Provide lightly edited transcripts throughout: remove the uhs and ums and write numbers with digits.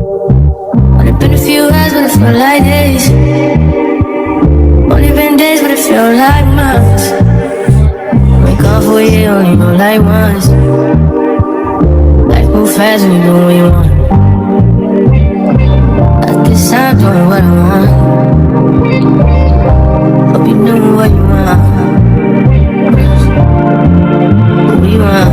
Only been a few hours, but it felt like days. Only been days, but it felt like months. Been gone for a year, only know like once. Life move fast when you do what you want. At this time, doing what I want. Hope you doing what you want. What you want?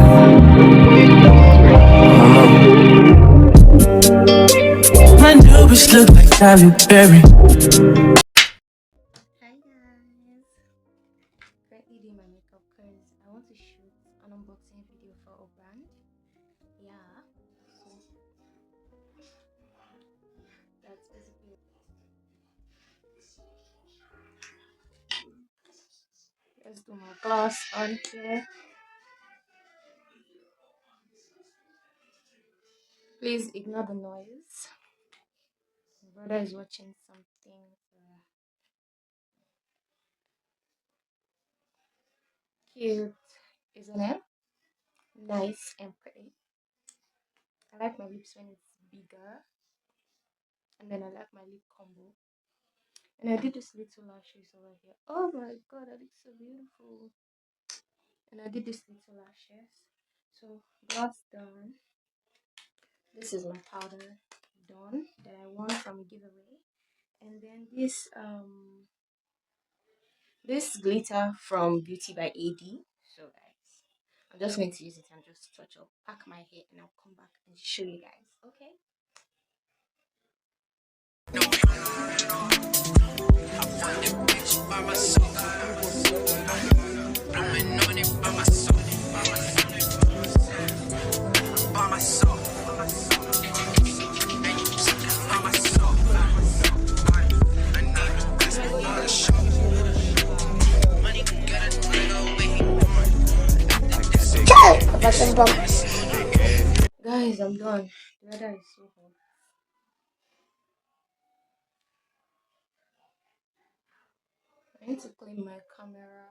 My new bitch look like Tyler Berry. Hi guys, currently doing my makeup because I want to shoot an unboxing video for a brand. Yeah, so that's basically. Let's do my gloss on here. Please ignore the noise. My brother is watching something. Cute, isn't it? Nice and pretty. I like my lips when it's bigger, and then I like my lip combo. And I did this little lashes over here. Oh my god, that looks so beautiful. And I did this little lashes. So gloss done. This is my powder done that I won from a giveaway. And then this glitter from Beauty by AD. So guys, I'm just going to use it and just touch up, pack my hair, and I'll come back and show you guys. Okay. Guys, I'm done. The weather is so hot. I need to clean my camera.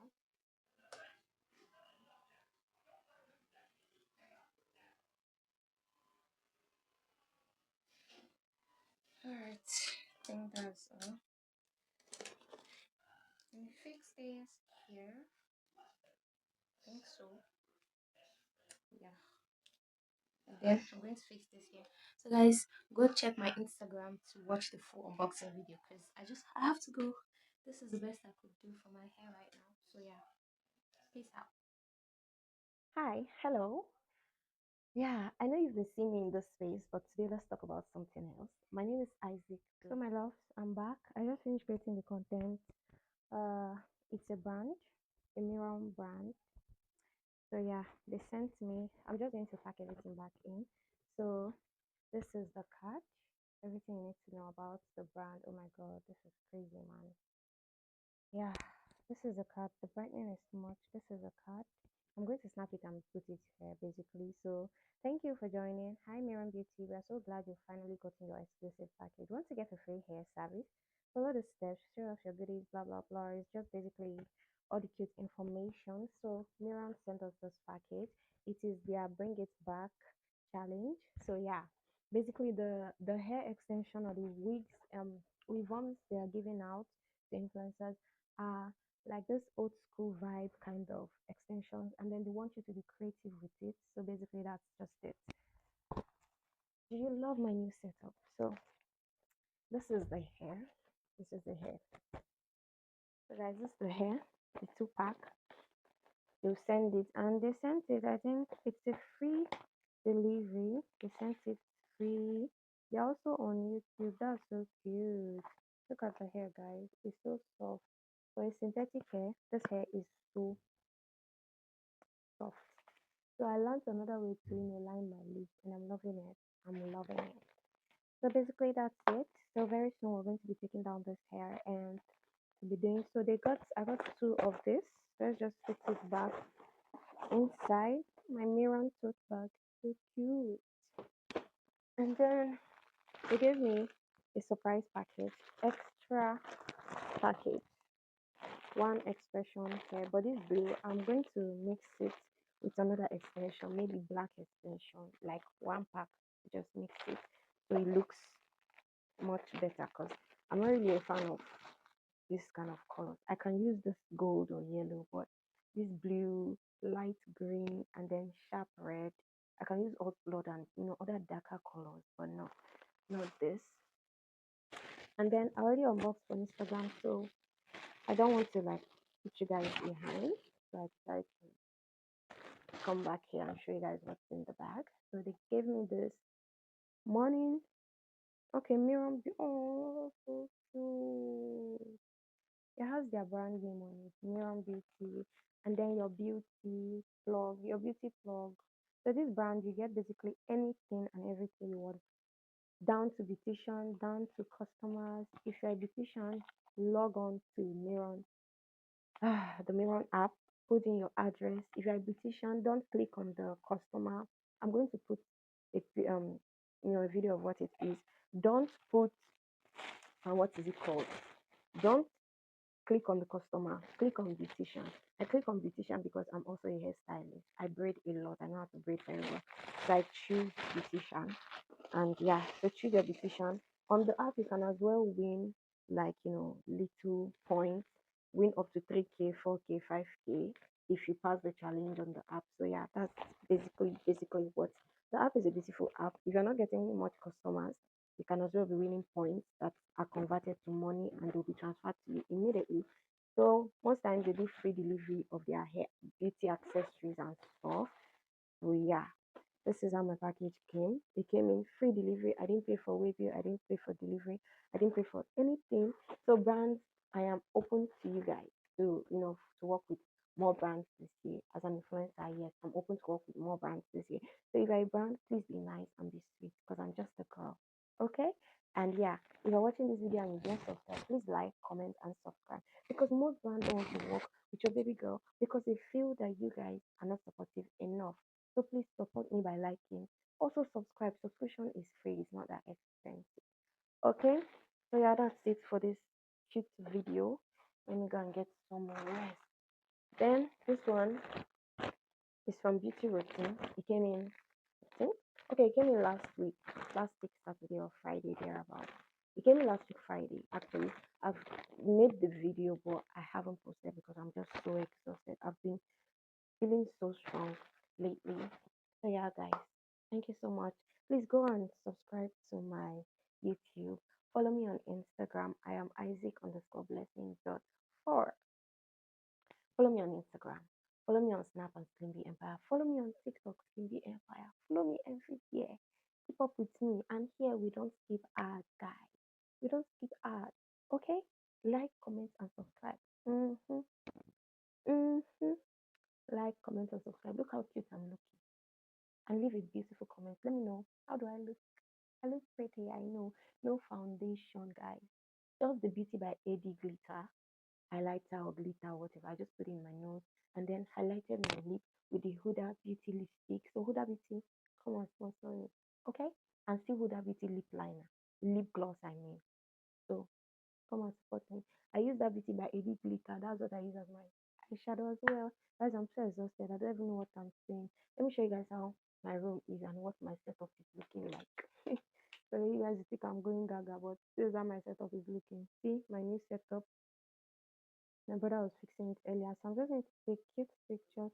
Alright, I think that's all. Let me fix this here. I think so. Yeah. And then I'm going to fix this here. So guys, go check my Instagram to watch the full unboxing video because I have to go. This is the best I could do for my hair right now. So yeah, peace out. Hi, hello. Yeah, I know you've been seeing me in this space, but today let's talk about something else. My name is Isaac. So, my loves, I'm back. I just finished creating the content. Uh, it's a brand, a mirror brand. So yeah, they sent me. I'm just going to pack everything back in. So this is the card. Everything you need to know about the brand. Oh my god, this is crazy, man. Yeah, this is a card. The brightening is too much. This is a card. I'm going to snap it and put it here basically. So thank you for joining. Hi Miriam Beauty. We are so glad you finally gotten your exclusive package. Want to get a free hair service? Follow the steps, show off your goodies, blah blah blah. It's just basically all the cute information. So Miriam sent us this package. It is their bring it back challenge. So yeah. Basically the hair extension or the wigs weave-ons they are giving out to influencers are like this old school vibe kind of extensions, and then they want you to be creative with it. So basically that's just it. Do you love my new setup? So this is the hair. This is the hair. So guys, this is the hair, the 2 pack. They'll send it, and they sent it, I think it's a free delivery. They sent it free. They're also on YouTube. That's so cute. Look at the hair, guys. It's so soft. For a synthetic hair, this hair is so soft. So I learned another way to line my lips, and I'm loving it. I'm loving it. So basically that's it. So very soon we're going to be taking down this hair and to be doing so I got 2 of this. Let's just put it back inside my mirror tote bag. So cute. And then they gave me a surprise package, extra package. One expression here, but this blue, I'm going to mix it with another extension, maybe black extension, like 1 pack, just mix it. so it looks much better because I'm not really a fan of this kind of colors. I can use this gold or yellow, but this blue, light green, and then sharp red. I can use old blood and other darker colors, but not this. And then I already unboxed on Instagram, so I don't want to like put you guys behind. So I decided to come back here and show you guys what's in the bag. So they gave me this morning. Okay, mirror. Oh, so cute. It has their brand name on it, Mirror Beauty, and then your beauty plug. So this brand, you get basically anything and everything you want, down to beautician, down to customers. If you're a beautician, log on to the Mirror app, put in your address. If you're a beautician, don't click on the customer. I'm going to put a video of what it is. Don't put what is it called? Don't click on the customer, click on beautician. I click on beautician because I'm also a hairstylist. I braid a lot. I know how to braid very well. So I choose beautician. And yeah, so choose your beautician. On the app, you can as well win like little points, win up to 3K, 4K, 5K if you pass the challenge on the app. So yeah, that's basically what the app is. A beautiful app. If you're not getting much customers, you can as well be winning points that are converted to money and they'll be transferred to you immediately. So most times they do free delivery of their hair beauty accessories and stuff. So yeah, this is how my package came. It came in free delivery. I didn't pay for waybill. I didn't pay for delivery. I didn't pay for anything. So brands, I am open to you guys to to work with more brands this year. As an influencer, yes, I'm open to work with more brands this year. So if you're a brand, please be nice and be sweet because I'm just a girl. Okay? And yeah, if you're watching this video and you don't subscribe, please like, comment, and subscribe. Because most brands don't want to work with your baby girl because they feel that you guys are not supportive enough. So please support me by liking. Also subscribe. Subscription is free. It's not that expensive. Okay? So yeah, that's it for this cute video. Let me go and get some more rest. Then this one is from Beauty Routine. It came in, I think. Okay, it came in last week Saturday or Friday thereabout. It came in last week Friday. Actually, I've made the video, but I haven't posted because I'm just so exhausted. I've been feeling so strong lately. So yeah, guys, thank you so much. Please go and subscribe to my YouTube. Follow me on Instagram. I am Isaac_blessing.4. Follow me on Instagram. Follow me on Snap and Slimby Empire. Follow me on TikTok, Slimby Empire. Follow me everywhere. Keep up with me. And here we don't skip ads, guys. We don't skip ads. Okay? Like, comment, and subscribe. Like, comment, and subscribe. Look how cute I'm looking. And leave a beautiful comment. Let me know, how do I look? I look pretty, I know. No foundation, guys. Just the Beauty by AD glitter, highlighter or glitter, whatever. I just put it in my nose and then highlighted my lip with the Huda Beauty lipstick. So Huda Beauty, come on, sponsor me, okay? And see Huda Beauty lip liner, lip gloss, I mean. So come and support me. I use that Beauty by AD glitter. That's what I use as my eyeshadow as well. Guys, I'm so exhausted. I don't even know what I'm saying. Let me show you guys how my room is and what my setup is looking like. So you guys think I'm going gaga, but this is how my setup is looking. See my new setup. My brother was fixing it earlier, so I'm just going to take cute pictures.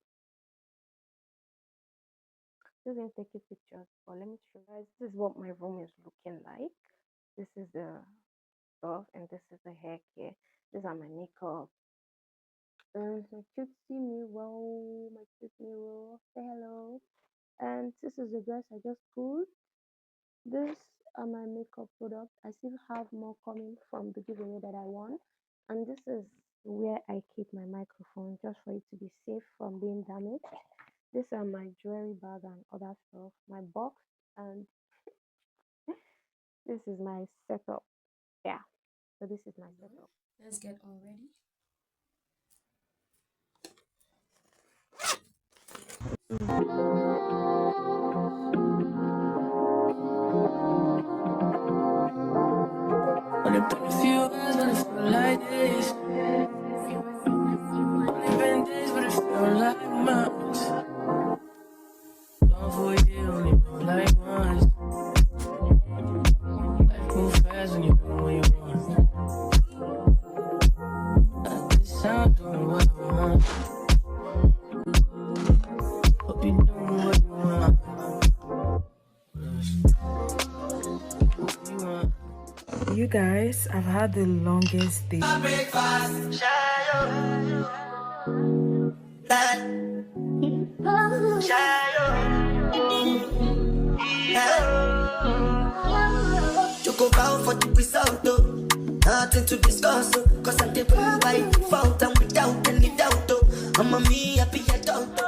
Just going to take cute pictures. But let me show you guys. This is what my room is looking like. This is the stuff, and this is the hair care. These are my makeup. My cute mirror, my cute mirror. Say hello. And this is the dress I just pulled. These are my makeup products. I still have more coming from the giveaway that I won. And this is where I keep my microphone just for it to be safe from being damaged. These are my jewelry bag and other stuff, my box, and this is my setup. Yeah, so this is my setup. Let's get all ready. Only been a few hours, but it feel like days. Only been days, but it feel like months. Gone for a year, only know like once. You guys, I've had the longest day. You go bow for the result, though. Nothing to discuss, oh. Cause I'm the boy by default and without any doubt, oh. I'm a me happy adult, oh.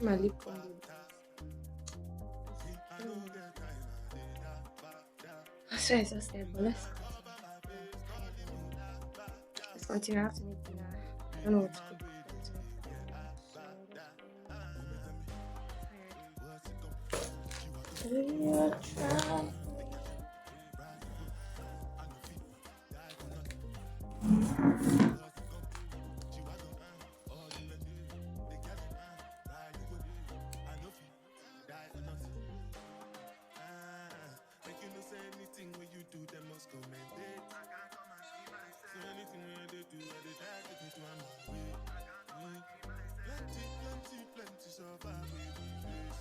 My lip combo. I'm so exhausted, but let's continue. I have to make dinner. I don't know what to cook.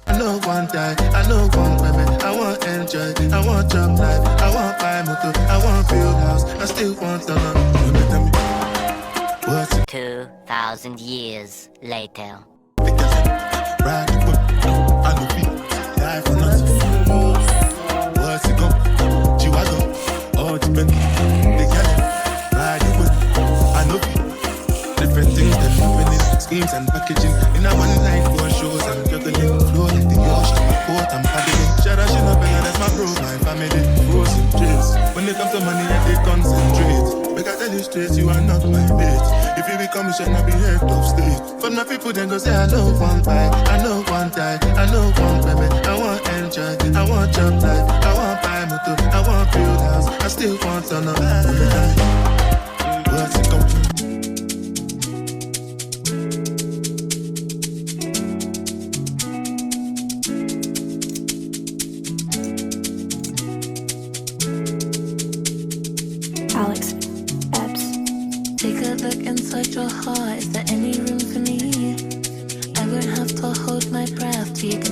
I know one die, I know one women. I want enjoy, I want job life, I want buy motor, I want build house, I still want to learn. What's it? 2,000 years later. Ride the book, I know beat, die for nothing. What's it go? G-Wagon, all depend. They got it, ride the book, I know beat. Different things that happening, schemes and packaging. In a one night, one shows, I'm juggling. Flow like the ocean, port, I'm paddling. Shout out, she not better, that's my bro, my family. Frozen dreams. When they come to money, I they concentrate. Make I tell you straight, you are not my mate. If you become a shall not be head of state. But my people then go say, I know one buy, I know one die, I know one baby. I want enjoy, I want job life, I want buy motor, I want build house, I still want to know. What's it come to? Alex, Epps. Take a look inside your heart. Is there any room for me? I won't have to hold my breath till you can